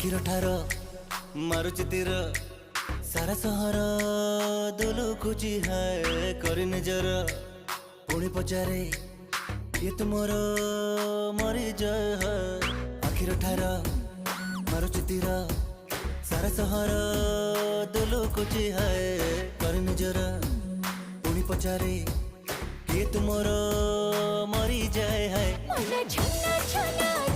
आखिर ठार मारुची तीर सारा सहर दुलुकुची है करी निजर पुणी पचारे ये तुमर मरी जाए है आखिर ठार मारुची तीर सारा सहर दुलुकुची है करी निजर पुणी पचारे ये तुमर मरी जाए है मन छन्ना छन्ना